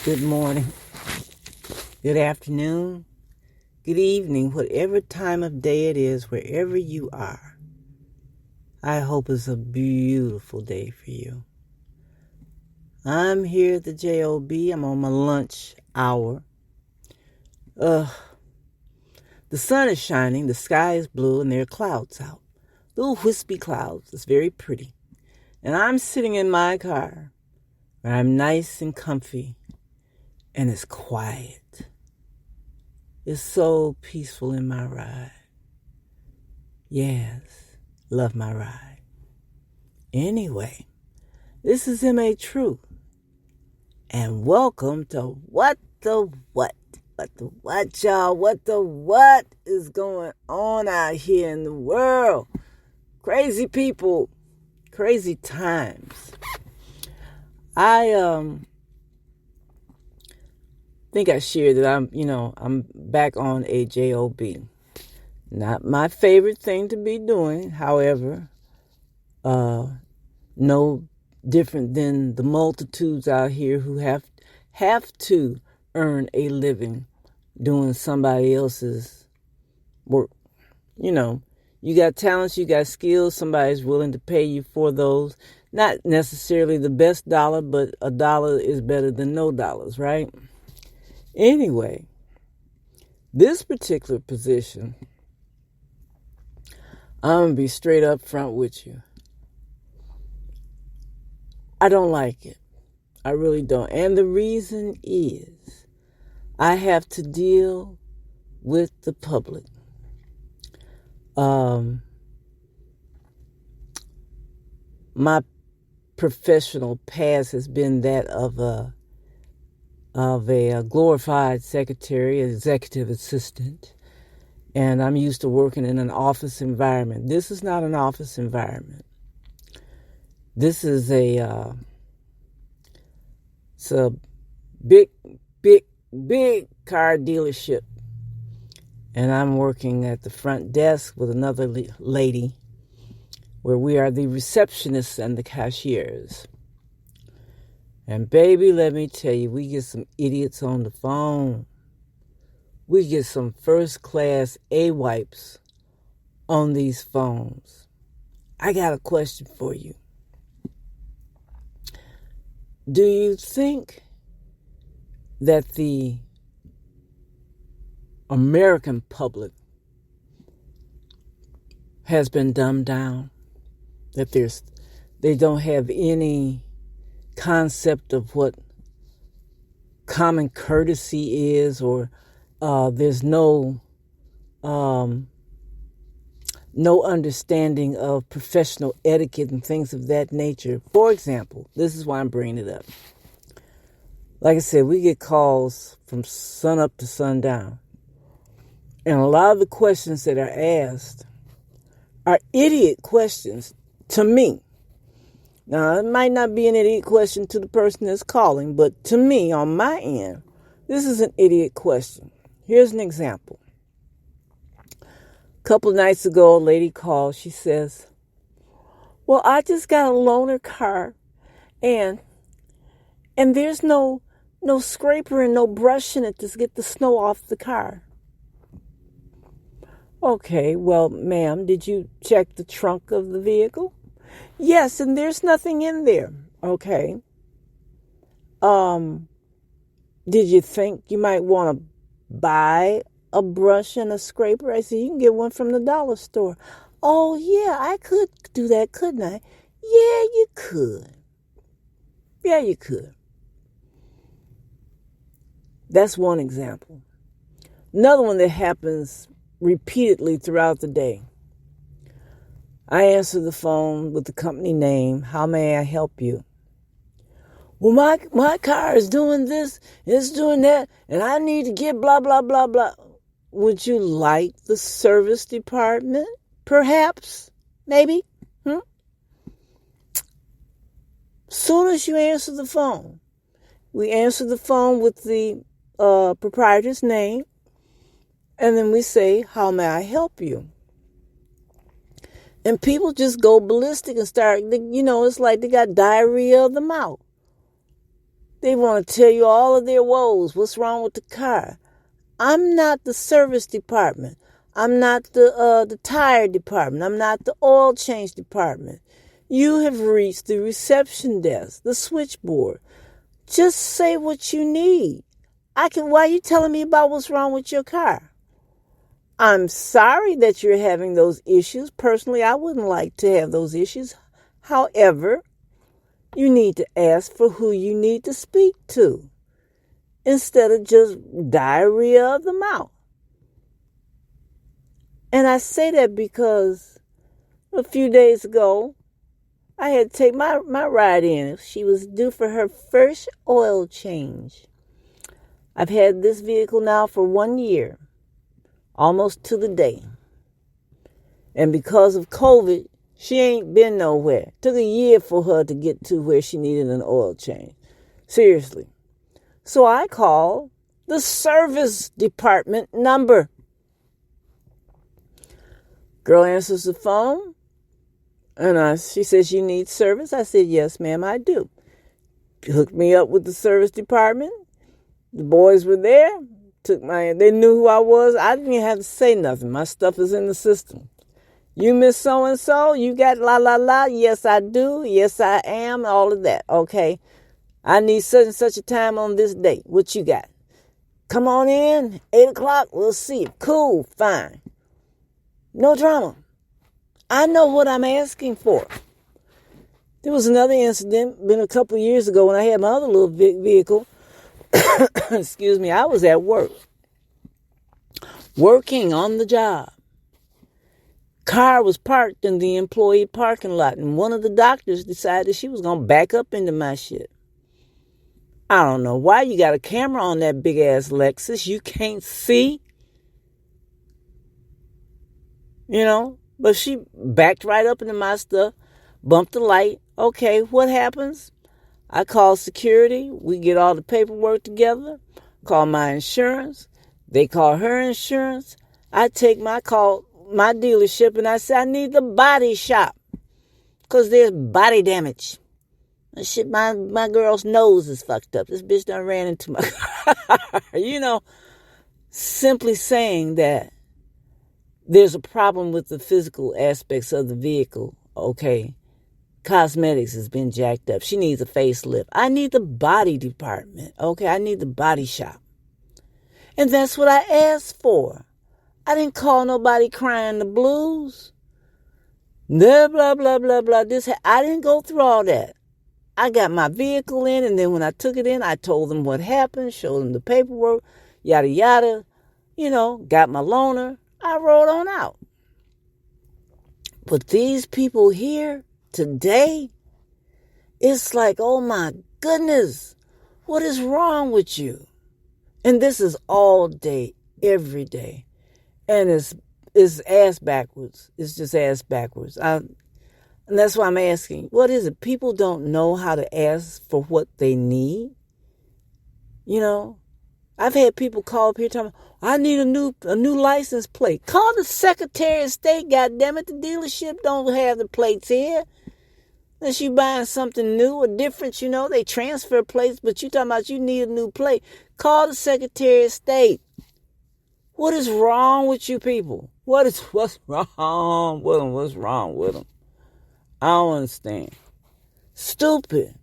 good morning, good afternoon, good evening, whatever time of day it is, wherever you are. I hope it's a beautiful day for you. I'm here at the JOB. I'm on my lunch hour. The sun is shining, the sky is blue, and there are clouds out. Little wispy clouds. It's very pretty. And I'm sitting in my car where I'm nice and comfy. And it's quiet. It's so peaceful in my ride. Yes, love my ride. Anyway, this is M.A. Truth. And welcome to What the What? What the what, y'all? What the what is going on out here in the world? Crazy people. Crazy times. I think I shared that I'm back on a JOB. Not my favorite thing to be doing, however, no different than the multitudes out here who have to earn a living doing somebody else's work. You got talents, you got skills, somebody's willing to pay you for those. Not necessarily the best dollar, but a dollar is better than no dollars, right? Anyway, this particular position, I'm going to be straight up front with you. I don't like it. I really don't. And the reason is I have to deal with the public. My professional past has been that of a glorified secretary, executive assistant, and I'm used to working in an office environment. This is not an office environment. This is it's a big car dealership, and I'm working at the front desk with another lady, where we are the receptionists and the cashiers. And baby, let me tell you, we get some idiots on the phone. We get some first-class A-wipes on these phones. I got a question for you. Do you think that the American public has been dumbed down? That they don't have any concept of what common courtesy is, or there's no understanding of professional etiquette and things of that nature. For example, this is why I'm bringing it up. Like I said, we get calls from sun up to sundown, and a lot of the questions that are asked are idiot questions to me. Now, it might not be an idiot question to the person that's calling, but to me, on my end, this is an idiot question. Here's an example. A couple of nights ago, a lady called. She says, well, I just got a loaner car, and there's no scraper and no brush in it to get the snow off the car. Okay, well, ma'am, did you check the trunk of the vehicle? Yes, and there's nothing in there. Okay. Did you think you might want to buy a brush and a scraper? I said, you can get one from the dollar store. Oh, yeah, I could do that, couldn't I? Yeah, you could. Yeah, you could. That's one example. Another one that happens repeatedly throughout the day. I answer the phone with the company name. How may I help you? Well, my car is doing this, it's doing that, and I need to get blah, blah, blah, blah. Would you like the service department? Perhaps? Maybe? Soon as you answer the phone, we answer the phone with the proprietor's name, and then we say, how may I help you? And people just go ballistic and start, it's like they got diarrhea of the mouth. They want to tell you all of their woes, what's wrong with the car. I'm not the service department. I'm not the tire department. I'm not the oil change department. You have reached the reception desk, the switchboard. Just say what you need. Why are you telling me about what's wrong with your car? I'm sorry that you're having those issues. Personally, I wouldn't like to have those issues. However, you need to ask for who you need to speak to instead of just diarrhea of the mouth. And I say that because a few days ago, I had to take my ride in. She was due for her first oil change. I've had this vehicle now for 1 year, almost to the day. And because of COVID, she ain't been nowhere. Took a year for her to get to where she needed an oil change. Seriously. So I called the service department number. Girl answers the phone, and she says, you need service? I said, yes, ma'am, I do. Hooked me up with the service department. The boys were there. They knew who I was. I didn't even have to say nothing. My stuff is in the system. You miss so-and-so? You got la, la, la? Yes, I do. Yes, I am. All of that. Okay. I need such and such a time on this date. What you got? Come on in. 8 o'clock. We'll see you. Cool. Fine. No drama. I know what I'm asking for. There was another incident, been a couple of years ago when I had my other little vehicle. Excuse me. I was at work. Working on the job. Car was parked in the employee parking lot, and one of the doctors decided she was going to back up into my shit. I don't know why you got a camera on that big ass Lexus. You can't see. But she backed right up into my stuff, bumped the light. Okay, what happens? I call security. We get all the paperwork together, call my insurance. They call her insurance. I take my dealership, and I say, I need the body shop because there's body damage. Shit, my girl's nose is fucked up. This bitch done ran into my car. Simply saying that there's a problem with the physical aspects of the vehicle. Okay. Cosmetics has been jacked up. She needs a facelift. I need the body department. Okay. I need the body shop. And that's what I asked for. I didn't call nobody crying the blues. Blah, blah, blah, blah, blah. I didn't go through all that. I got my vehicle in, and then when I took it in, I told them what happened, showed them the paperwork, yada, yada. Got my loaner. I rode on out. But these people here today, it's like, oh my goodness, what is wrong with you? And this is all day, every day. And it's ass backwards. It's just ass backwards. And that's why I'm asking, what is it? People don't know how to ask for what they need. I've had people call up here telling me, I need a new license plate. Call the Secretary of State, goddammit. The dealership don't have the plates here. Unless you buying something new or different, they transfer plates, but you talking about you need a new plate. Call the Secretary of State. What is wrong with you people? What's wrong with them? What's wrong with them? I don't understand. Stupid.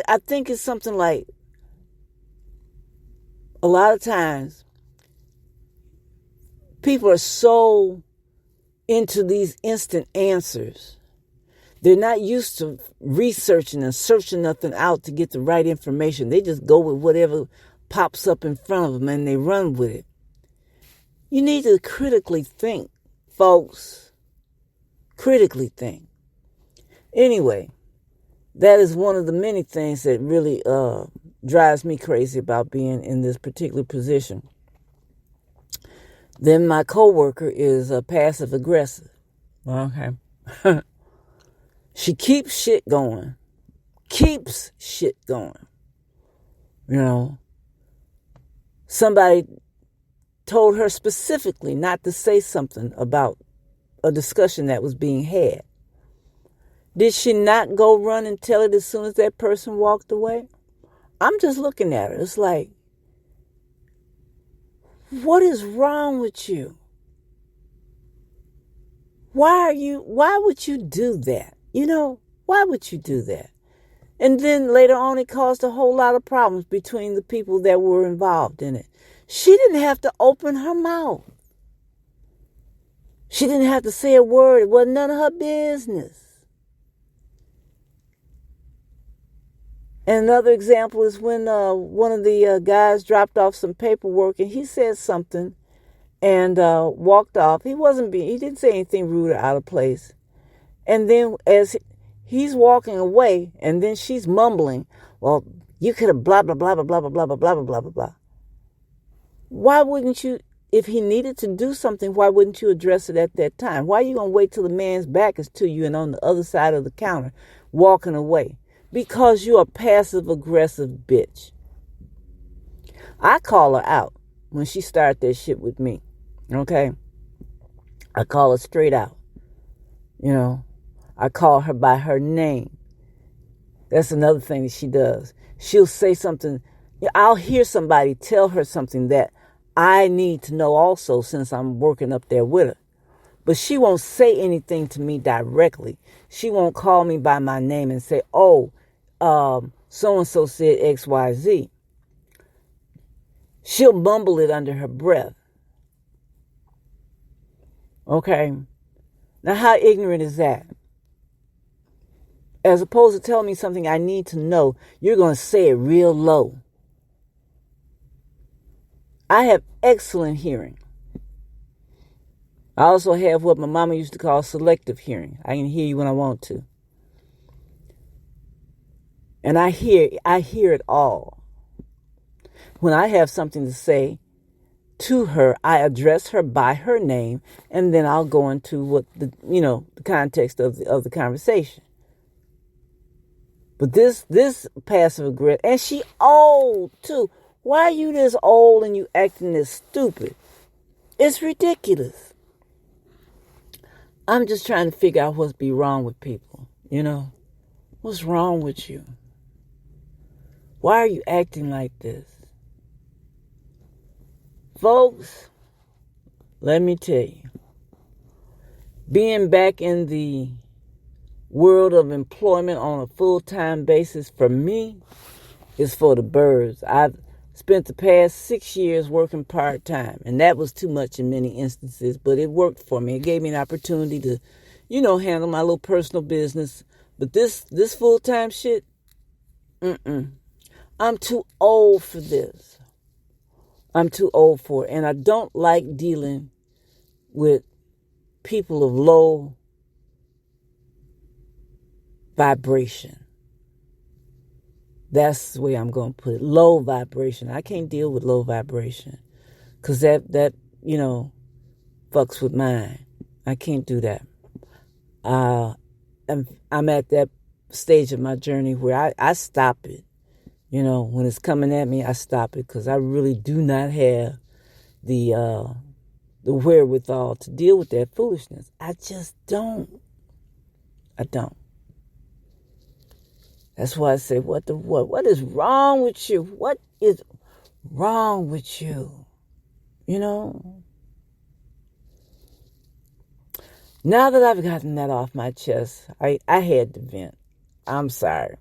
I think it's something like, a lot of times, people are so into these instant answers. They're not used to researching and searching nothing out to get the right information. They just go with whatever pops up in front of them and they run with it. You need to critically think, folks. Critically think. Anyway, that is one of the many things that really drives me crazy about being in this particular position. Then my coworker is passive aggressive. Okay. She keeps shit going. Somebody told her specifically not to say something about a discussion that was being had. Did she not go run and tell it as soon as that person walked away? I'm just looking at her. It's like, what is wrong with you? Why would you do that? Why would you do that? And then later on, it caused a whole lot of problems between the people that were involved in it. She didn't have to open her mouth. She didn't have to say a word. It wasn't none of her business. And another example is when one of the guys dropped off some paperwork and he said something and walked off. He didn't say anything rude or out of place. And then as he's walking away, and then she's mumbling, well, you could have blah, blah, blah, blah, blah, blah, blah, blah, blah, blah, blah, blah. Why wouldn't you, if he needed to do something, why wouldn't you address it at that time? Why are you going to wait till the man's back is to you and on the other side of the counter walking away? Because you're a passive-aggressive bitch. I call her out when she started that shit with me. Okay? I call her straight out. I call her by her name. That's another thing that she does. She'll say something. I'll hear somebody tell her something that I need to know also, since I'm working up there with her. But she won't say anything to me directly. She won't call me by my name and say, oh, so-and-so said X, Y, Z. She'll mumble it under her breath. Okay? Now, how ignorant is that? As opposed to telling me something I need to know, you're going to say it real low. I have excellent hearing. I also have what my mama used to call selective hearing. I can hear you when I want to. And I hear it all. When I have something to say to her, I address her by her name, and then I'll go into what the context of the conversation. But this passive aggressive, and she old too. Why are you this old and you acting this stupid? It's ridiculous. I'm just trying to figure out what's be wrong with people. What's wrong with you? Why are you acting like this? Folks, let me tell you, being back in the world of employment on a full-time basis for me is for the birds. I've spent the past 6 years working part-time, and that was too much in many instances, but it worked for me. It gave me an opportunity to, handle my little personal business. But this full-time shit, I'm too old for this. I'm too old for it. And I don't like dealing with people of low vibration. That's the way I'm going to put it. Low vibration. I can't deal with low vibration. Because that fucks with mine. I can't do that. I'm at that stage of my journey where I stop it. When it's coming at me, I stop it because I really do not have the wherewithal to deal with that foolishness. I just don't. I don't. That's why I say, what is wrong with you? What is wrong with you? Now that I've gotten that off my chest, I had to vent. I'm sorry.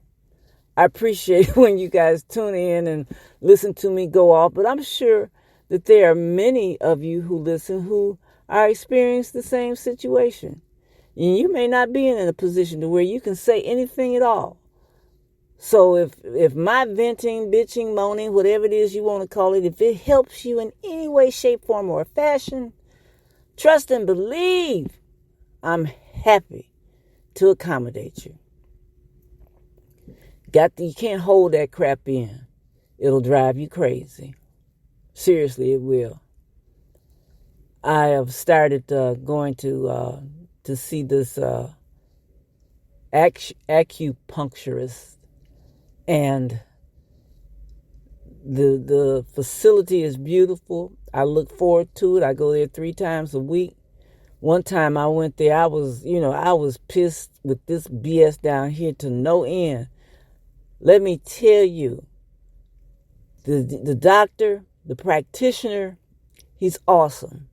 I appreciate when you guys tune in and listen to me go off, but I'm sure that there are many of you who listen who are experiencing the same situation. And you may not be in a position to where you can say anything at all. So if my venting, bitching, moaning, whatever it is you want to call it, if it helps you in any way, shape, form, or fashion, trust and believe I'm happy to accommodate you. You can't hold that crap in. It'll drive you crazy. Seriously, it will. I have started going to see this acupuncturist, and the facility is beautiful. I look forward to it. I go there 3 times a week. One time I went there, I was pissed with this BS down here to no end. Let me tell you, the doctor, the practitioner, he's awesome.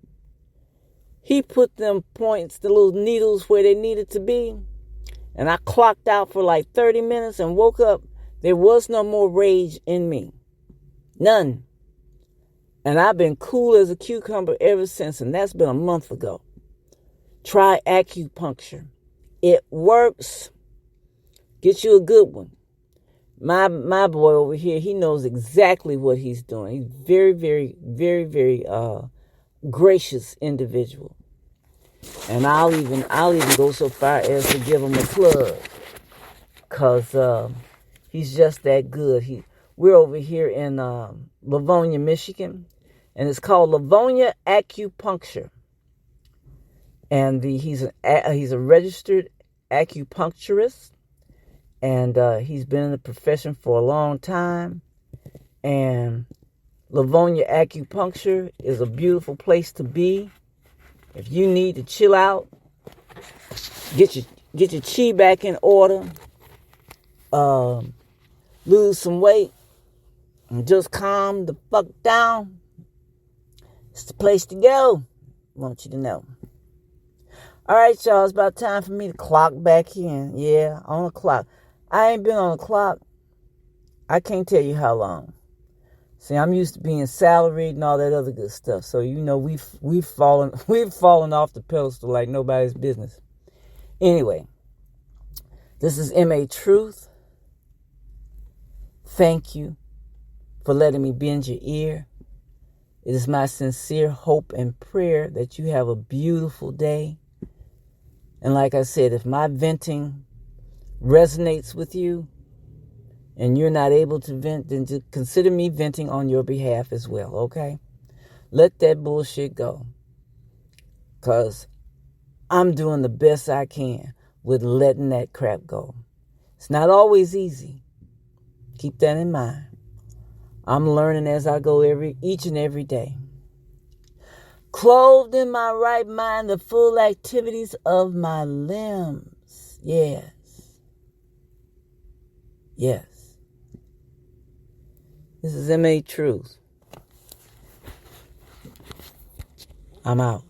He put them points, the little needles where they needed to be. And I clocked out for like 30 minutes and woke up. There was no more rage in me. None. And I've been cool as a cucumber ever since. And that's been a month ago. Try acupuncture. It works. Get you a good one. My boy over here, he knows exactly what he's doing. He's very, very, very, very gracious individual. And I'll even go so far as to give him a plug, cause he's just that good. We're over here in Livonia, Michigan, and it's called Livonia Acupuncture. And he's a registered acupuncturist, and he's been in the profession for a long time. And Livonia Acupuncture is a beautiful place to be. If you need to chill out, get your chi back in order, lose some weight, and just calm the fuck down, it's the place to go. I want you to know. All right, y'all, it's about time for me to clock back in. Yeah, on the clock. I ain't been on the clock. I can't tell you how long. See, I'm used to being salaried and all that other good stuff. So, we've fallen off the pedestal like nobody's business. Anyway, this is M.A. Truth. Thank you for letting me bend your ear. It is my sincere hope and prayer that you have a beautiful day. And like I said, if my venting resonates with you, and you're not able to vent, then just consider me venting on your behalf as well, okay? Let that bullshit go. Because I'm doing the best I can with letting that crap go. It's not always easy. Keep that in mind. I'm learning as I go each and every day. Clothed in my right mind, the full activities of my limbs. Yes. Yes. This is M.A. Truth. I'm out.